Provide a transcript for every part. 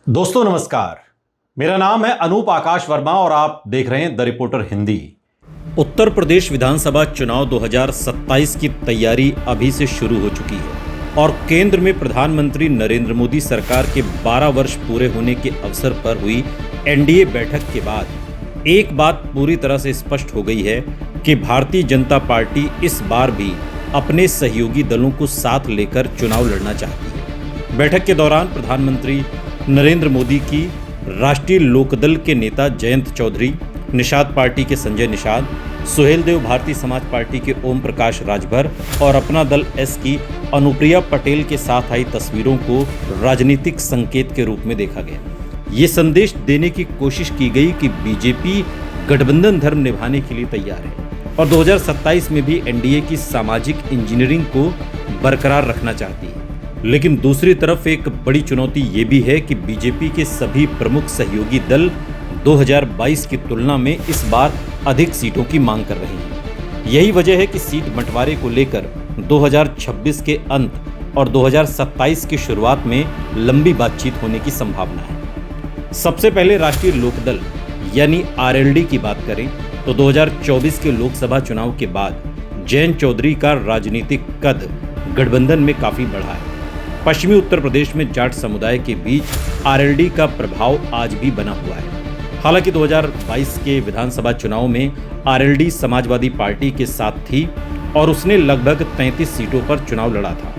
दोस्तों नमस्कार। मेरा नाम है अनूप आकाश वर्मा और आप देख रहे हैं द रिपोर्टर हिंदी। उत्तर प्रदेश विधानसभा चुनाव 2027 की तैयारी अभी से शुरू हो चुकी है और केंद्र में प्रधानमंत्री नरेंद्र मोदी सरकार के 12 वर्ष पूरे होने के अवसर पर हुई एनडीए बैठक के बाद एक बात पूरी तरह से स्पष्ट हो गई है कि भारतीय जनता पार्टी इस बार भी अपने सहयोगी दलों को साथ लेकर चुनाव लड़ना चाहती है। बैठक के दौरान प्रधानमंत्री नरेंद्र मोदी की राष्ट्रीय लोकदल के नेता जयंत चौधरी, निषाद पार्टी के संजय निषाद, सुहेलदेव भारतीय समाज पार्टी के ओम प्रकाश राजभर और अपना दल एस की अनुप्रिया पटेल के साथ आई तस्वीरों को राजनीतिक संकेत के रूप में देखा गया। ये संदेश देने की कोशिश की गई कि बीजेपी गठबंधन धर्म निभाने के लिए तैयार है और 2027 में भी एनडीए की सामाजिक इंजीनियरिंग को बरकरार रखना चाहती है। लेकिन दूसरी तरफ एक बड़ी चुनौती ये भी है कि बीजेपी के सभी प्रमुख सहयोगी दल 2022 की तुलना में इस बार अधिक सीटों की मांग कर रहे हैं। यही वजह है कि सीट बंटवारे को लेकर 2026 के अंत और 2027 की शुरुआत में लंबी बातचीत होने की संभावना है। सबसे पहले राष्ट्रीय लोकदल यानी आरएलडी की बात करें तो 2024 के लोकसभा चुनाव के बाद जयंत चौधरी का राजनीतिक कद गठबंधन में काफी बढ़ा है। पश्चिमी उत्तर प्रदेश में जाट समुदाय के बीच आरएलडी का प्रभाव आज भी बना हुआ है। हालांकि 2022 के विधानसभा चुनाव में आरएलडी समाजवादी पार्टी के साथ थी और उसने लगभग 33 सीटों पर चुनाव लड़ा था।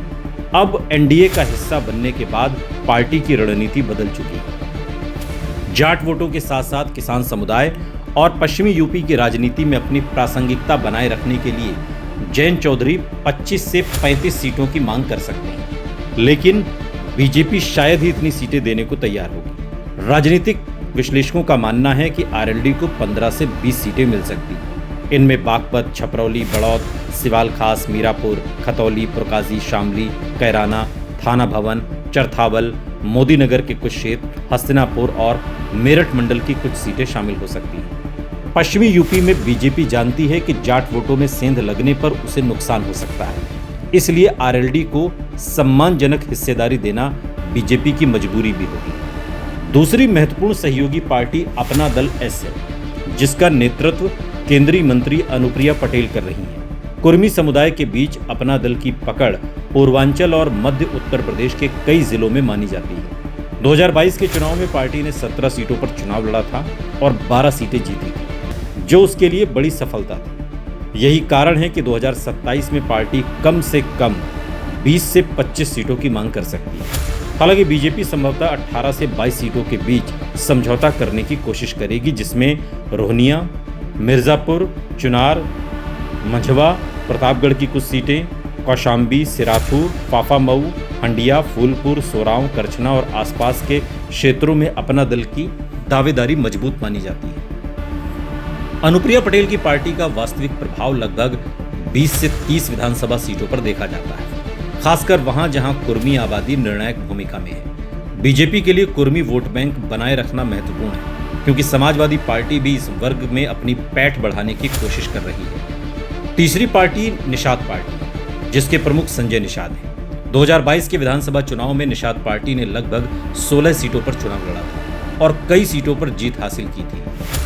अब एनडीए का हिस्सा बनने के बाद पार्टी की रणनीति बदल चुकी है। जाट वोटों के साथ साथ किसान समुदाय और पश्चिमी यूपी की राजनीति में अपनी प्रासंगिकता बनाए रखने के लिए जयंत चौधरी 25 से 35 सीटों की मांग कर सकते हैं, लेकिन बीजेपी शायद ही इतनी सीटें देने को तैयार होगी। राजनीतिक विश्लेषकों का मानना है कि आरएलडी को 15 से 20 सीटें मिल सकती हैं। इनमें बागपत, छपरौली, बड़ौद, सिवाल खास, मीरापुर, खतौली, पुरकाजी, शामली, कैराना, थाना भवन, चरथावल, मोदी नगर के कुछ क्षेत्र, हस्तिनापुर और मेरठ मंडल की कुछ सीटें शामिल हो सकती हैं। पश्चिमी यूपी में बीजेपी जानती है कि जाट वोटों में सेंध लगने पर उसे नुकसान हो सकता है, इसलिए आरएलडी को सम्मानजनक हिस्सेदारी देना बीजेपी की मजबूरी भी होगी। दूसरी महत्वपूर्ण सहयोगी पार्टी अपना दल एस है, जिसका नेतृत्व केंद्रीय मंत्री अनुप्रिया पटेल कर रही हैं। कुर्मी समुदाय के बीच अपना दल की पकड़ पूर्वांचल और मध्य उत्तर प्रदेश के कई जिलों में मानी जाती है। 2022 के चुनाव में पार्टी ने 17 सीटों पर चुनाव लड़ा था और 12 सीटें जीती थी, जो उसके लिए बड़ी सफलता थी। यही कारण है कि 2027 में पार्टी कम से कम 20 से 25 सीटों की मांग कर सकती है। हालांकि बीजेपी संभवतः 18 से 22 सीटों के बीच समझौता करने की कोशिश करेगी, जिसमें रोहनिया, मिर्जापुर, चुनार, मंझवा, प्रतापगढ़ की कुछ सीटें, कौशाम्बी, सिराथू, फाफामऊ, हंडिया, फूलपुर, सोरांव, करछना और आसपास के क्षेत्रों में अपना दल की दावेदारी मजबूत मानी जाती है। अनुप्रिया पटेल की पार्टी का वास्तविक प्रभाव लगभग 20 से 30 विधानसभा सीटों पर देखा जाता है, खासकर वहां जहां कुर्मी आबादी निर्णायक भूमिका में है। बीजेपी के लिए कुर्मी वोट बैंक बनाए रखना महत्वपूर्ण है, क्योंकि समाजवादी पार्टी भी इस वर्ग में अपनी पैठ बढ़ाने की कोशिश कर रही है। तीसरी पार्टी निषाद पार्टी, जिसके प्रमुख संजय निषाद हैं। 2022 के विधानसभा चुनाव में निषाद पार्टी ने लगभग 16 सीटों पर चुनाव लड़ा था और कई सीटों पर जीत हासिल की थी।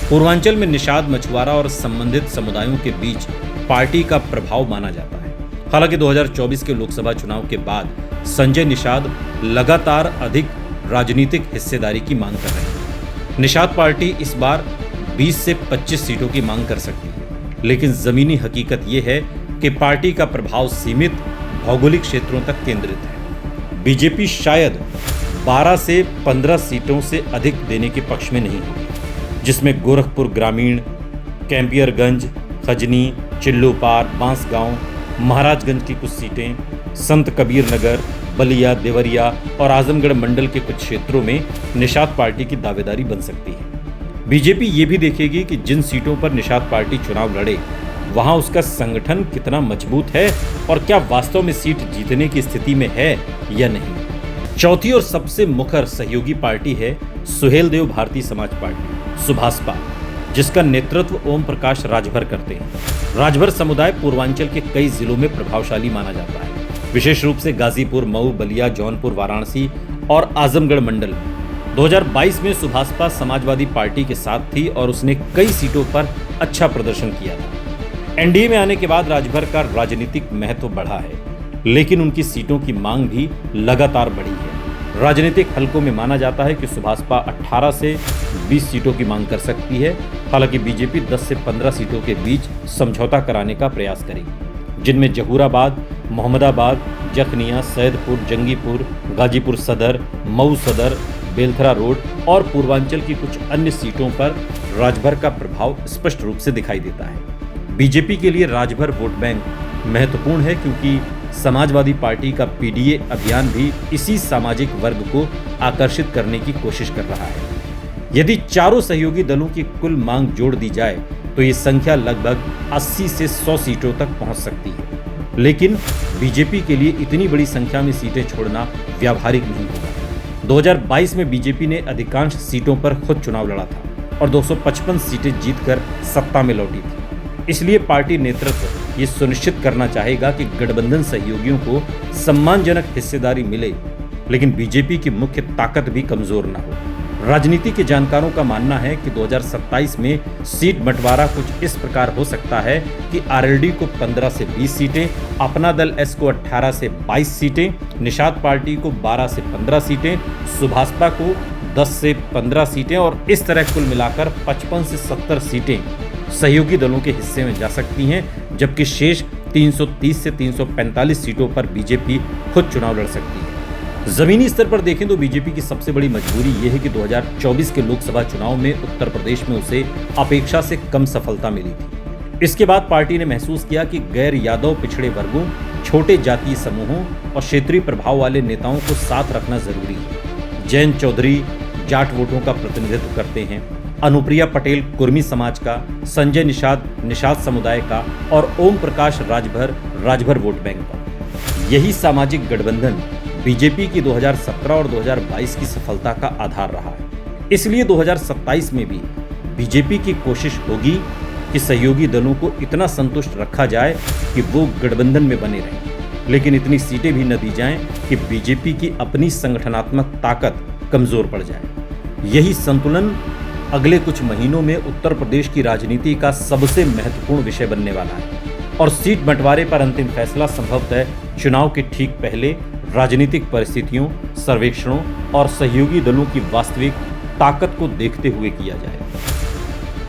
पूर्वांचल में निषाद, मछुआरा और संबंधित समुदायों के बीच पार्टी का प्रभाव माना जाता है। हालांकि 2024 के लोकसभा चुनाव के बाद संजय निषाद लगातार अधिक राजनीतिक हिस्सेदारी की मांग कर रहे हैं। निषाद पार्टी इस बार 20 से 25 सीटों की मांग कर सकती है, लेकिन जमीनी हकीकत यह है कि पार्टी का प्रभाव सीमित भौगोलिक क्षेत्रों तक केंद्रित है। बीजेपी शायद 12 से 15 सीटों से अधिक देने के पक्ष में नहीं होगी, जिसमें गोरखपुर ग्रामीण, कैंपियरगंज, खजनी, चिल्लूपार, बांसगांव, महाराजगंज की कुछ सीटें, संत कबीर नगर, बलिया, देवरिया और आजमगढ़ मंडल के कुछ क्षेत्रों में निषाद पार्टी की दावेदारी बन सकती है। बीजेपी ये भी देखेगी कि जिन सीटों पर निषाद पार्टी चुनाव लड़े वहां उसका संगठन कितना मजबूत है और क्या वास्तव में सीट जीतने की स्थिति में है या नहीं। चौथी और सबसे मुखर सहयोगी पार्टी है सुहेलदेव भारतीय समाज पार्टी, सुभासपा, जिसका नेतृत्व ओम प्रकाश राजभर करते हैं। राजभर समुदाय पूर्वांचल के कई जिलों में प्रभावशाली माना जाता है, विशेष रूप से गाजीपुर, मऊ, बलिया, जौनपुर, वाराणसी और आजमगढ़ मंडल में। 2022 में सुभाषपा समाजवादी पार्टी के साथ थी और उसने कई सीटों पर अच्छा प्रदर्शन किया था। एनडीए में आने के बाद राज्यभर का राजनीतिक महत्व बढ़ा है, लेकिन उनकी सीटों की मांग भी लगातार बढ़ी है। राजनीतिक हलकों में माना जाता है कि सुभाषपा 18 से 20 सीटों की मांग कर सकती है। हालांकि बीजेपी 10 से 15 सीटों के बीच समझौता कराने का प्रयास करेगी, जिनमें जहूराबाद, मोहम्मदाबाद, जखनिया, सैदपुर, जंगीपुर, गाजीपुर सदर, मऊ सदर, बेलथरा रोड और पूर्वांचल की कुछ अन्य सीटों पर राजभर का प्रभाव स्पष्ट रूप से दिखाई देता है। बीजेपी के लिए राजभर वोट बैंक महत्वपूर्ण है, क्योंकि समाजवादी पार्टी का पीडीए अभियान भी इसी सामाजिक वर्ग को आकर्षित करने की कोशिश कर रहा है। यदि चारों सहयोगी दलों की कुल मांग जोड़ दी जाए तो ये संख्या लगभग 80 से 100 सीटों तक पहुंच सकती है, लेकिन बीजेपी के लिए इतनी बड़ी संख्या में सीटें छोड़ना व्यावहारिक नहीं होगा। 2022 में बीजेपी ने अधिकांश सीटों पर खुद चुनाव लड़ा था और 255 सीटें जीतकर सत्ता में लौटी थी। इसलिए पार्टी नेतृत्व ये सुनिश्चित करना चाहेगा कि गठबंधन सहयोगियों को सम्मानजनक हिस्सेदारी मिले, लेकिन बीजेपी की मुख्य ताकत भी कमजोर न हो। राजनीति के जानकारों का मानना है कि 2027 में सीट बंटवारा कुछ इस प्रकार हो सकता है कि आरएलडी को 15 से 20 सीटें, अपना दल एस को 18 से 22 सीटें, निषाद पार्टी को 12 से 15 सीटें, सुभाषपा को 10 से 15 सीटें और इस तरह कुल मिलाकर 55 से 70 सीटें सहयोगी दलों के हिस्से में जा सकती हैं, जबकि शेष 330 से 345 सीटों पर बीजेपी खुद चुनाव लड़ सकती है। जमीनी स्तर पर देखें तो बीजेपी की सबसे बड़ी मजबूरी यह है कि 2024 के लोकसभा चुनाव में उत्तर प्रदेश में उसे अपेक्षा से कम सफलता मिली थी। इसके बाद पार्टी ने महसूस किया कि गैर यादव पिछड़े वर्गों, छोटे जातीय समूहों और क्षेत्रीय प्रभाव वाले नेताओं को साथ रखना जरूरी है। जैन चौधरी जाट वोटों का प्रतिनिधित्व करते हैं, अनुप्रिया पटेल कुर्मी समाज का, संजय निषाद समुदाय का और ओम प्रकाश राजभर वोट बैंक का। यही सामाजिक गठबंधन बीजेपी की 2017 और 2022 की सफलता का आधार रहा है। इसलिए 2027 में भी बीजेपी की कोशिश होगी कि सहयोगी दलों को इतना संतुष्ट रखा जाए कि वो गठबंधन में बने रहें, लेकिन इतनी सीटें भी न दी जाएं कि बीजेपी की अपनी संगठनात्मक ताकत कमजोर पड़ जाए। यही संतुलन अगले कुछ महीनों में उत्तर प्रदेश की राजनीति का सबसे महत्वपूर्ण विषय बनने वाला है और सीट बंटवारे पर अंतिम फैसला संभवतः चुनाव के ठीक पहले राजनीतिक परिस्थितियों, सर्वेक्षणों और सहयोगी दलों की वास्तविक ताकत को देखते हुए किया जाए।